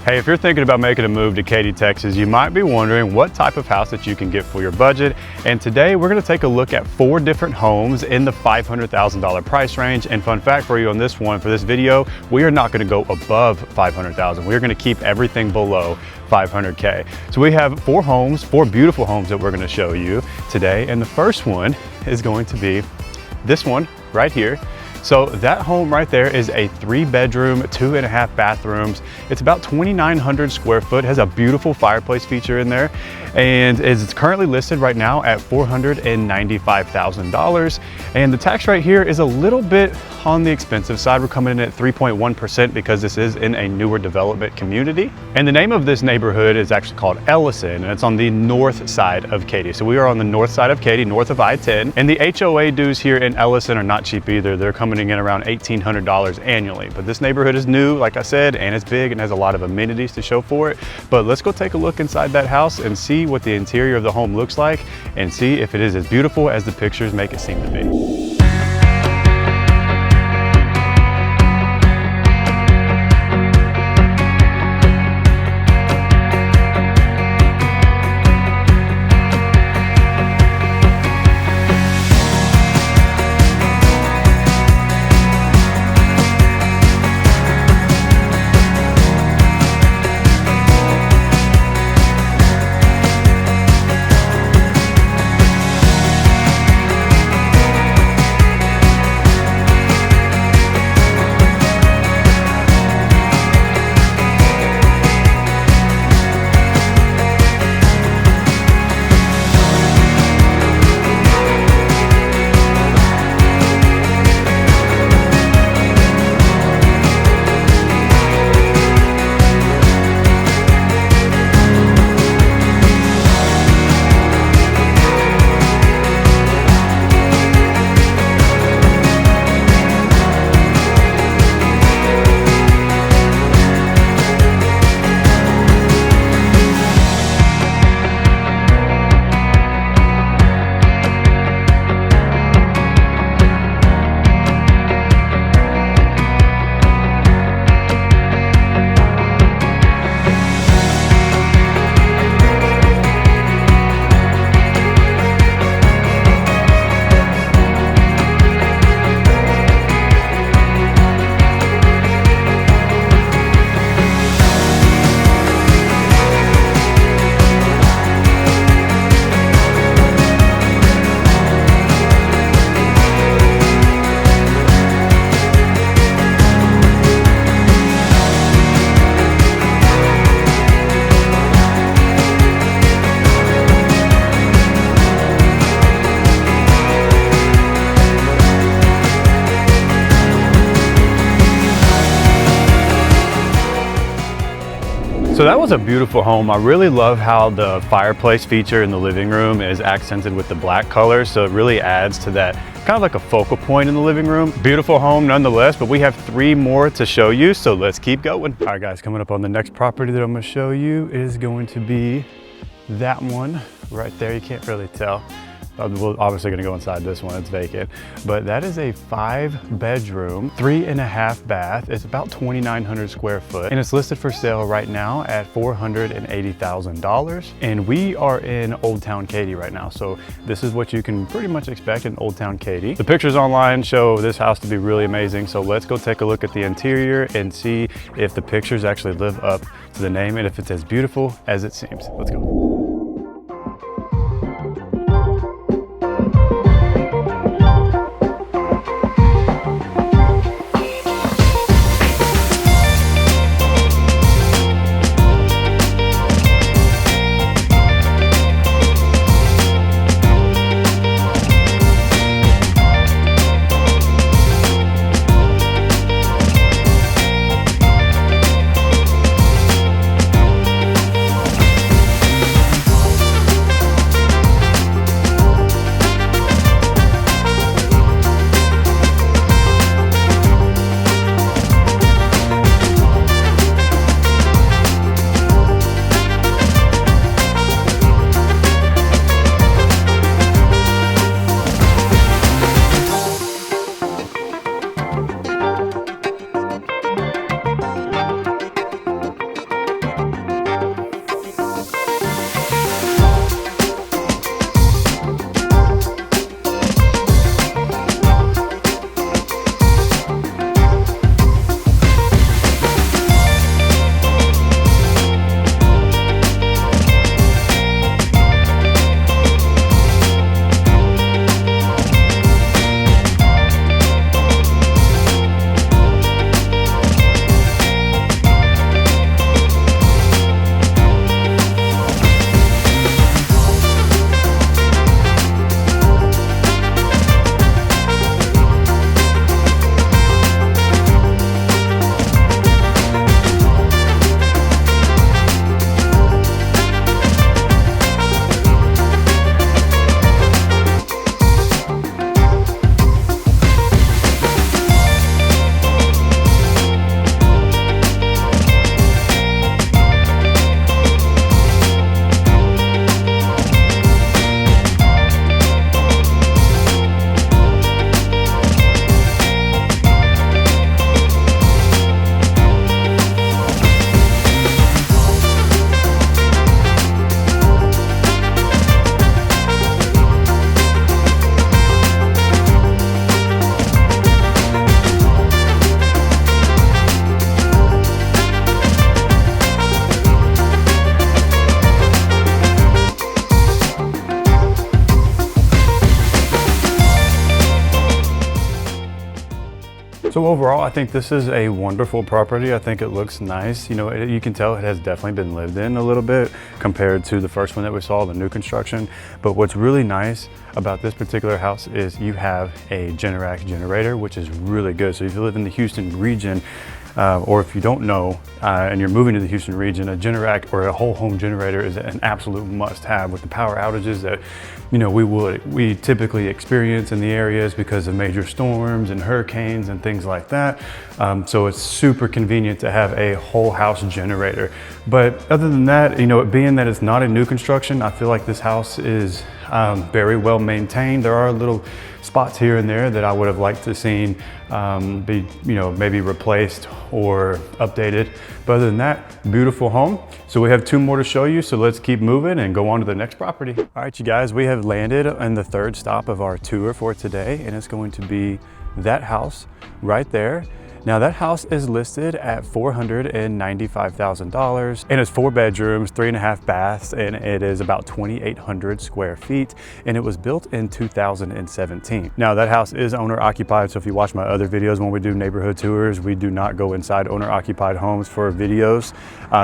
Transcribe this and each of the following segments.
Hey, if you're thinking about making a move to Katy, Texas, you might be wondering what type of house that you can get for your budget. And today we're going to take a look at 4 different homes in the $500,000 price range. And fun fact for you on this one, for this video, we are not going to go above $500,000. We're going to keep everything below $500K. So we have 4 homes, 4 beautiful homes that we're going to show you today. And the first one is going to be this one right here. So that home right there is a 3-bedroom, 2.5 bathrooms. It's about 2,900 square foot, has a beautiful fireplace feature in there, and is currently listed right now at $495,000. And the tax rate here is a little bit on the expensive side. We're coming in at 3.1% because this is in a newer development community. And the name of this neighborhood is actually called Ellison, and it's on the north side of Katy. So we are on the north side of Katy, north of I-10. And the HOA dues here in Ellison are not cheap either. They're coming in around $1,800 annually. But this neighborhood is new, like I said, and it's big and has a lot of amenities to show for it. But let's go take a look inside that house and see what the interior of the home looks like and see if it is as beautiful as the pictures make it seem to be. So that was a beautiful home. I really love how the fireplace feature in the living room is accented with the black color. So it really adds to that kind of like a focal point in the living room. Beautiful home nonetheless, but we have 3 more to show you. So let's keep going. All right guys, coming up on the next property that I'm gonna show you is going to be that one right there. You can't really tell. We're obviously gonna go inside this one, it's vacant. But that is a 5-bedroom, 3.5 bath. It's about 2,900 square foot. And it's listed for sale right now at $480,000. And we are in Old Town Katy right now. So this is what you can pretty much expect in Old Town Katy. The pictures online show this house to be really amazing. So let's go take a look at the interior and see if the pictures actually live up to the name and if it's as beautiful as it seems. Let's go. So overall, I think this is a wonderful property. I think it looks nice. You know, you can tell it has definitely been lived in a little bit compared to the first one that we saw, the new construction. But what's really nice about this particular house is you have a Generac generator, which is really good. So if you live in the Houston region, or if you don't know and you're moving to the Houston region, a Generac or a whole home generator is an absolute must-have with the power outages that we typically experience in the areas because of major storms and hurricanes and things like that. So it's super convenient to have a whole house generator. But other than that, being that it's not a new construction, I feel like this house is very well maintained. There are little spots here and there that I would have liked to seen be, maybe replaced or updated. But other than that, beautiful home. So we have 2 more to show you. So let's keep moving and go on to the next property. All right, you guys, we have landed on the 3rd stop of our tour for today, and it's going to be that house right there. Now that house is listed at $495,000 and it's 4 bedrooms, 3.5 baths, and it is about 2,800 square feet, and it was built in 2017. Now that house is owner occupied, so if you watch my other videos when we do neighborhood tours, we do not go inside owner occupied homes for videos,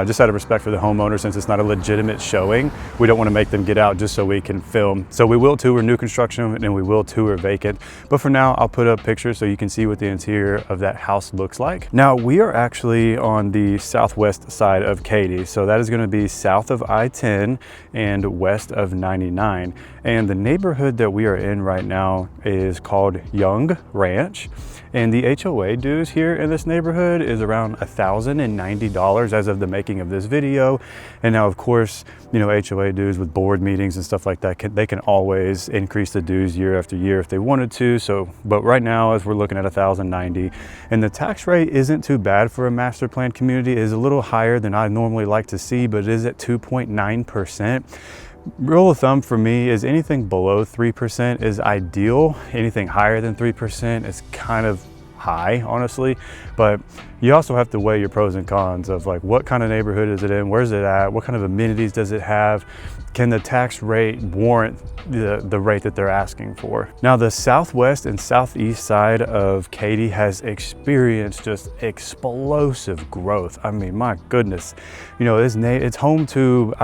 just out of respect for the homeowner. Since it's not a legitimate showing, we don't want to make them get out just so we can film. So we will tour new construction and we will tour vacant, but for now I'll put up pictures so you can see what the interior of that house looks like. Now we are actually on the southwest side of Katy, so that is going to be south of I-10 and west of 99, and the neighborhood that we are in right now is called Young Ranch, and the HOA dues here in this neighborhood is around $1,090 as of the making of this video. And now of course, HOA dues with board meetings and stuff like that, they can always increase the dues year after year if they wanted to. So, but right now, as we're looking at $1,090, and the tax rate isn't too bad for a master plan community. It is a little higher than I normally like to see, but it is at 2.9%. Rule of thumb for me is anything below 3% is ideal. Anything higher than 3% is kind of high, honestly. But you also have to weigh your pros and cons of like, what kind of neighborhood is it in? Where's it at? What kind of amenities does it have? Can the tax rate warrant the rate that they're asking for? Now, the southwest and southeast side of Katy has experienced just explosive growth. I mean, my goodness, it's home to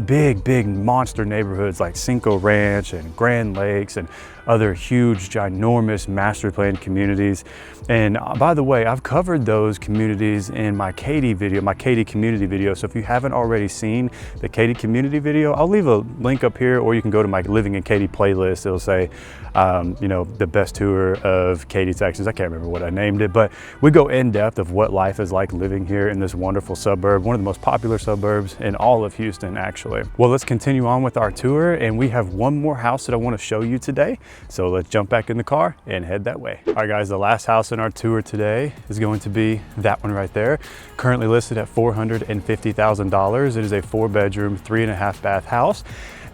big monster neighborhoods like Cinco Ranch and Grand Lakes and other huge, ginormous master plan communities. And by the way, I've covered those communities in my Katy video, my Katy community video. So if you haven't already seen the Katy community video, I'll leave a link up here, or you can go to my Living in Katy playlist. It'll say, the best tour of Katy, Texas. I can't remember what I named it, but we go in depth of what life is like living here in this wonderful suburb, one of the most popular suburbs in all of Houston, actually. Well, let's continue on with our tour, and we have one more house that I want to show you today. So let's jump back in the car and head that way. All right, guys, the last house in our tour today is going to be that one right there. Currently listed at $450,000. It is a 4-bedroom, 3.5 bath house.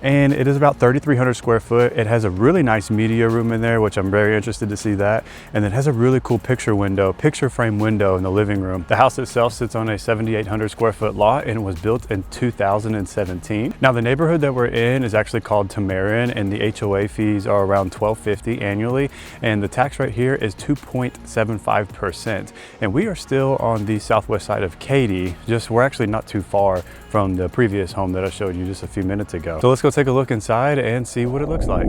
And it is about 3,300 square foot. It has a really nice media room in there, which I'm very interested to see that. And it has a really cool picture frame window in the living room. The house itself sits on a 7,800 square foot lot, and it was built in 2017. Now, the neighborhood that we're in is actually called Tamarin, and the HOA fees are around $1,250 annually. And the tax rate here is 2.75%. And we are still on the southwest side of Katy. We're actually not too far from the previous home that I showed you just a few minutes ago. So let's go take a look inside and see what it looks like.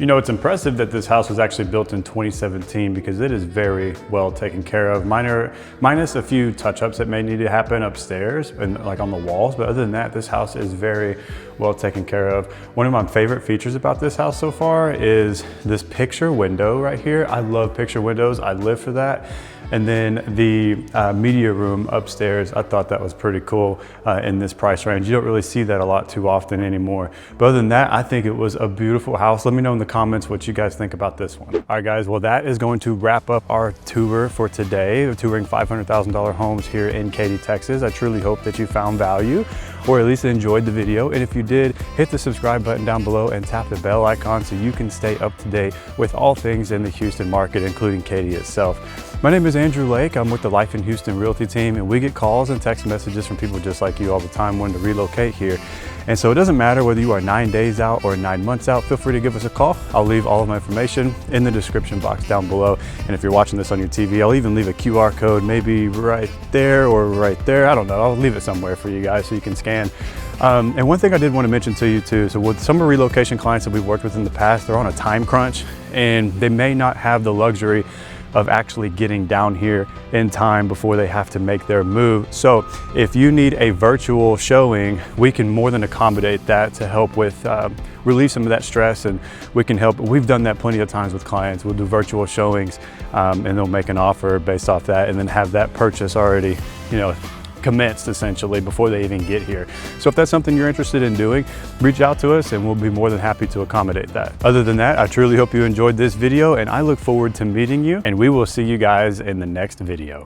You know, it's impressive that this house was actually built in 2017 because it is very well taken care of. Minus a few touch-ups that may need to happen upstairs and like on the walls, but other than that, this house is very well taken care of. One of my favorite features about this house so far is this picture window right here. I love picture windows, I live for that. And then the media room upstairs, I thought that was pretty cool in this price range. You don't really see that a lot too often anymore. But other than that, I think it was a beautiful house. Let me know in the comments what you guys think about this one. All right, guys, well, that is going to wrap up our tour for today. We're touring $500,000 homes here in Katy, Texas. I truly hope that you found value, or at least enjoyed the video. And if you did, hit the subscribe button down below and tap the bell icon so you can stay up to date with all things in the Houston market, including Katy itself. My name is Andrew Lake. I'm with the Life in Houston Realty team, and we get calls and text messages from people just like you all the time wanting to relocate here. And so it doesn't matter whether you are 9 days out or 9 months out, feel free to give us a call. I'll leave all of my information in the description box down below. And if you're watching this on your TV, I'll even leave a QR code, maybe right there or right there. I don't know, I'll leave it somewhere for you guys so you can scan. And one thing I did want to mention to you too, so with some of the relocation clients that we've worked with in the past, they're on a time crunch and they may not have the luxury of actually getting down here in time before they have to make their move. So if you need a virtual showing, we can more than accommodate that to help with relieve some of that stress, and we can help. We've done that plenty of times with clients. We'll do virtual showings and they'll make an offer based off that and then have that purchase already, you know, commenced essentially before they even get here. So if that's something you're interested in doing, reach out to us and we'll be more than happy to accommodate that. Other than that, I truly hope you enjoyed this video and I look forward to meeting you, and we will see you guys in the next video.